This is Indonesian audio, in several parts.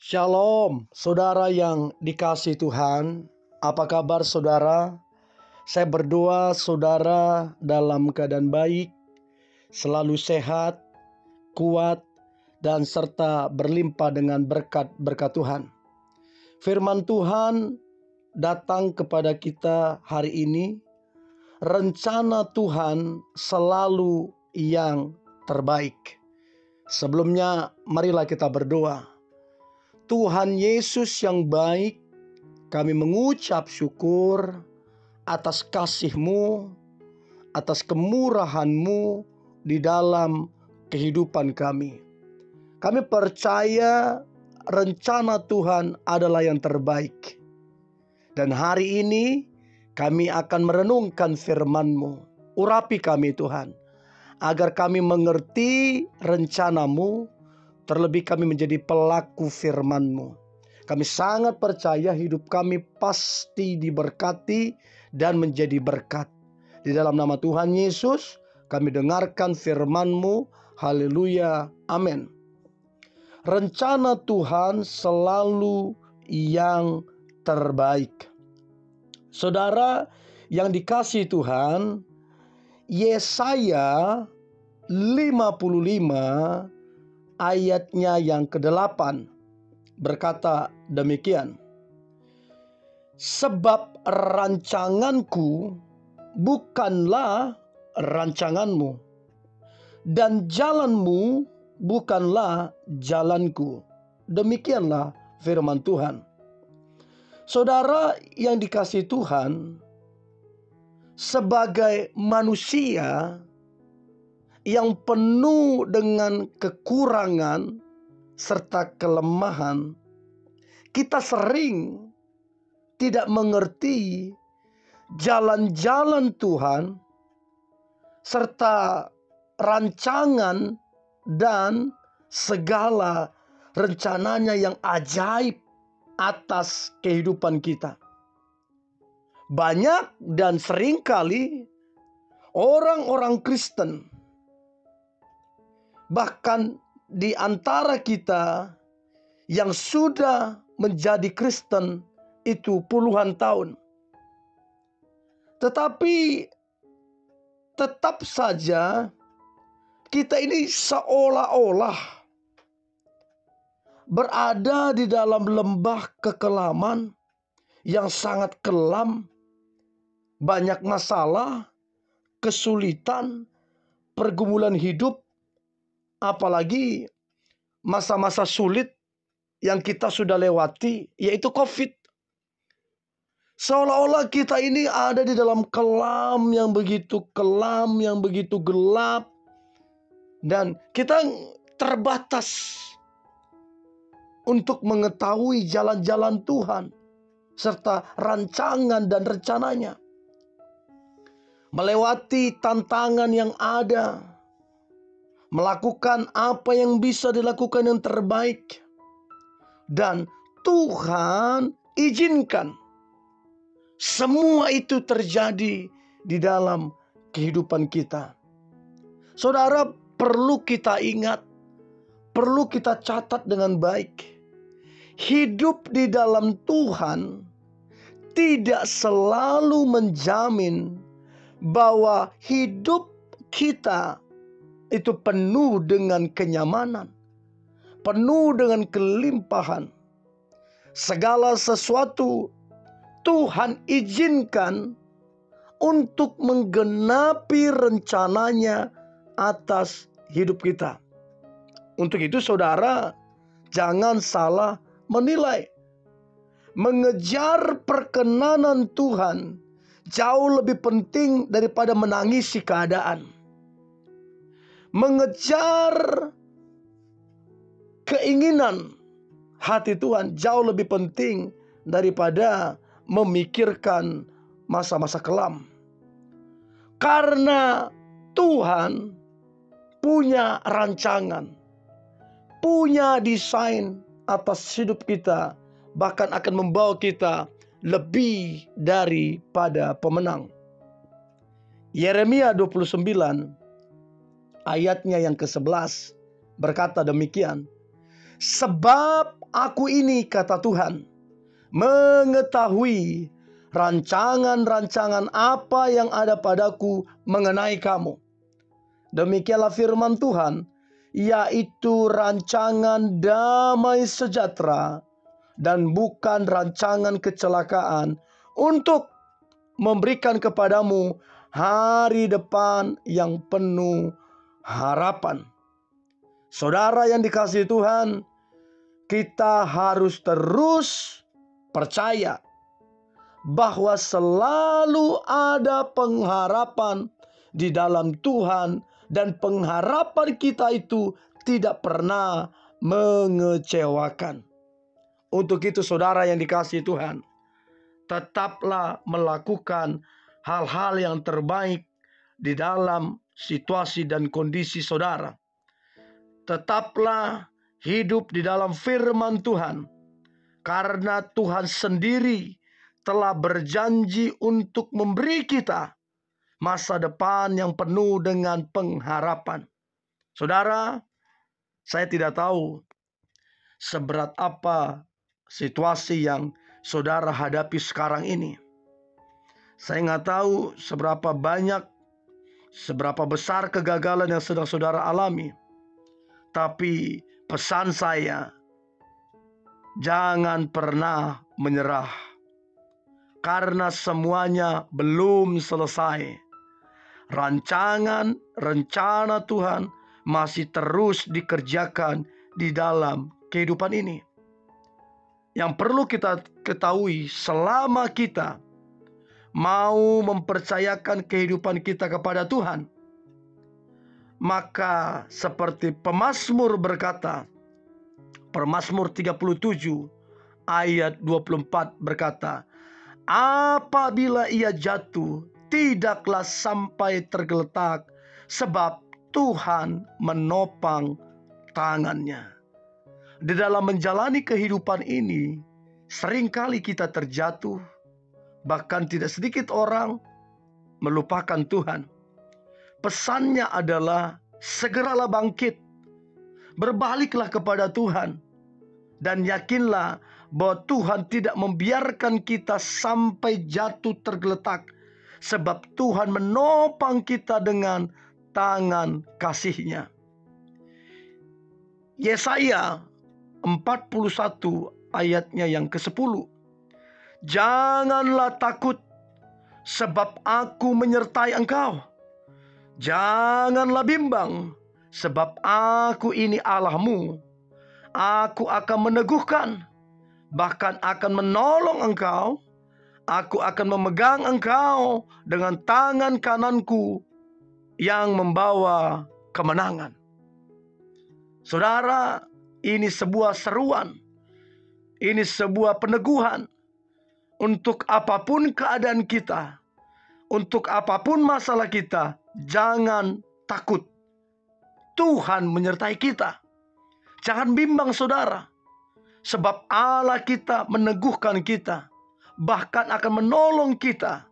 Shalom, saudara yang dikasihi Tuhan. Apa kabar saudara? Saya berdoa saudara dalam keadaan baik, selalu sehat, kuat, dan serta berlimpah dengan berkat-berkat Tuhan. Firman Tuhan datang kepada kita hari ini. Rencana Tuhan selalu yang terbaik. Sebelumnya, marilah kita berdoa. Tuhan Yesus yang baik, kami mengucap syukur atas kasih-Mu, atas kemurahan-Mu di dalam kehidupan kami. Kami percaya rencana Tuhan adalah yang terbaik. Dan hari ini kami akan merenungkan firman-Mu. Urapi kami Tuhan, agar kami mengerti rencana-Mu, terlebih kami menjadi pelaku firman-Mu. Kami sangat percaya hidup kami pasti diberkati dan menjadi berkat. Di dalam nama Tuhan Yesus, kami dengarkan firman-Mu. Haleluya. Amin. Rencana Tuhan selalu yang terbaik. Saudara yang dikasihi Tuhan, Yesaya 55 ayatnya yang ke-8 berkata demikian. Sebab rancanganku bukanlah rancanganmu, dan jalanmu bukanlah jalanku. Demikianlah firman Tuhan. Saudara yang dikasihi Tuhan, sebagai manusia yang penuh dengan kekurangan serta kelemahan, kita sering tidak mengerti jalan-jalan Tuhan serta rancangan dan segala rencananya yang ajaib atas kehidupan kita. Banyak dan seringkali orang-orang Kristen, bahkan di antara kita yang sudah menjadi Kristen itu puluhan tahun, tetapi tetap saja kita ini seolah-olah berada di dalam lembah kekelaman yang sangat kelam, banyak masalah, kesulitan, pergumulan hidup, apalagi masa-masa sulit yang kita sudah lewati, yaitu COVID. Seolah-olah kita ini ada di dalam kelam yang begitu kelam, yang begitu gelap, dan kita terbatas untuk mengetahui jalan-jalan Tuhan serta rancangan dan rencananya. Melewati tantangan yang ada, melakukan apa yang bisa dilakukan yang terbaik, dan Tuhan izinkan semua itu terjadi di dalam kehidupan kita. Saudara, perlu kita ingat, perlu kita catat dengan baik. Hidup di dalam Tuhan tidak selalu menjamin bahwa hidup kita itu penuh dengan kenyamanan, penuh dengan kelimpahan. Segala sesuatu Tuhan izinkan untuk menggenapi rencananya atas hidup kita. Untuk itu saudara, jangan salah menilai. Mengejar perkenanan Tuhan jauh lebih penting daripada menangisi keadaan. Mengejar keinginan hati Tuhan jauh lebih penting daripada memikirkan masa-masa kelam. Karena Tuhan punya rancangan, punya desain atas hidup kita, bahkan akan membawa kita lebih daripada pemenang. Yeremia 29 ayatnya yang ke-11 berkata demikian. Sebab aku ini, kata Tuhan, mengetahui rancangan-rancangan apa yang ada padaku mengenai kamu. Demikianlah firman Tuhan, yaitu rancangan damai sejahtera dan bukan rancangan kecelakaan, untuk memberikan kepadamu hari depan yang penuh harapan. Saudara yang dikasihi Tuhan, kita harus terus percaya bahwa selalu ada pengharapan di dalam Tuhan, dan pengharapan kita itu tidak pernah mengecewakan. Untuk itu, saudara yang dikasihi Tuhan, tetaplah melakukan hal-hal yang terbaik di dalam situasi dan kondisi saudara. Tetaplah hidup di dalam firman Tuhan, karena Tuhan sendiri telah berjanji untuk memberi kita masa depan yang penuh dengan pengharapan. Saudara, saya tidak tahu seberat apa situasi yang saudara hadapi sekarang ini. Saya nggak tahu seberapa banyak, seberapa besar kegagalan yang sedang saudara alami. Tapi pesan saya, jangan pernah menyerah, karena semuanya belum selesai. Rancangan, rencana Tuhan masih terus dikerjakan di dalam kehidupan ini. Yang perlu kita ketahui, selama kita mau mempercayakan kehidupan kita kepada Tuhan, maka seperti pemazmur berkata, Pemazmur 37 ayat 24 berkata, apabila ia jatuh, tidaklah sampai tergeletak, sebab Tuhan menopang tangannya. Di dalam menjalani kehidupan ini, seringkali kita terjatuh, bahkan tidak sedikit orang melupakan Tuhan. Pesannya adalah segeralah bangkit, berbaliklah kepada Tuhan, dan yakinlah bahwa Tuhan tidak membiarkan kita sampai jatuh tergeletak, sebab Tuhan menopang kita dengan tangan kasih-Nya. Yesaya 41 ayatnya yang ke-10. Janganlah takut, sebab aku menyertai engkau. Janganlah bimbang, sebab aku ini Allahmu. Aku akan meneguhkan, bahkan akan menolong engkau. Aku akan memegang engkau dengan tangan kananku yang membawa kemenangan. Saudara, ini sebuah seruan. Ini sebuah peneguhan. Untuk apapun keadaan kita, untuk apapun masalah kita, jangan takut. Tuhan menyertai kita. Jangan bimbang, saudara. Sebab Allah kita meneguhkan kita, bahkan akan menolong kita.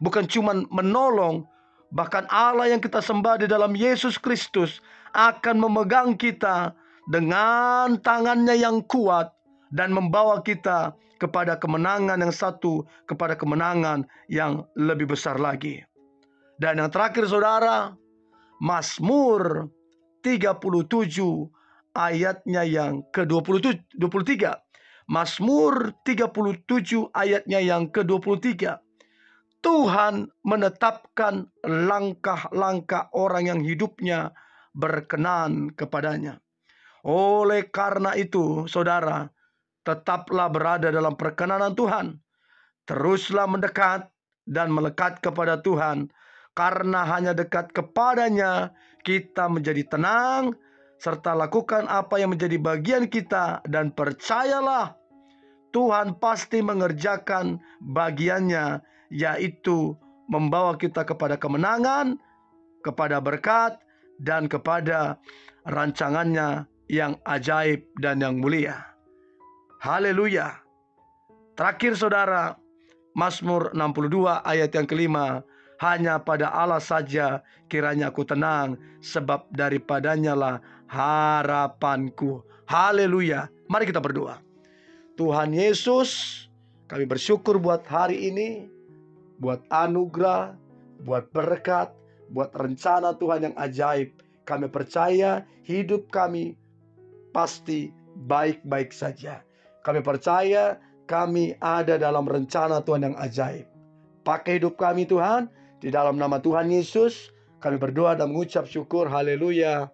Bukan cuma menolong, bahkan Allah yang kita sembah di dalam Yesus Kristus akan memegang kita dengan tangannya yang kuat dan membawa kita kepada kemenangan yang satu, kepada kemenangan yang lebih besar lagi. Dan yang terakhir, saudara, Mazmur 37 ayatnya yang ke-23. Mazmur 37 ayatnya yang ke-23. Tuhan menetapkan langkah-langkah orang yang hidupnya berkenan kepadanya. Oleh karena itu, saudara, tetaplah berada dalam perkenanan Tuhan. Teruslah mendekat dan melekat kepada Tuhan, karena hanya dekat kepadanya kita menjadi tenang, serta lakukan apa yang menjadi bagian kita, dan percayalah Tuhan pasti mengerjakan bagiannya, yaitu membawa kita kepada kemenangan, kepada berkat, dan kepada rancangannya yang ajaib dan yang mulia. Haleluya. Terakhir, saudara, Mazmur 62 ayat yang kelima. Hanya pada Allah saja kiranya aku tenang, sebab daripadanya lah harapanku. Haleluya. Mari kita berdoa. Tuhan Yesus, kami bersyukur buat hari ini, buat anugerah, buat berkat, buat rencana Tuhan yang ajaib. Kami percaya hidup kami pasti baik-baik saja. Kami percaya kami ada dalam rencana Tuhan yang ajaib. Pakai hidup kami Tuhan, di dalam nama Tuhan Yesus kami berdoa dan mengucap syukur. Haleluya.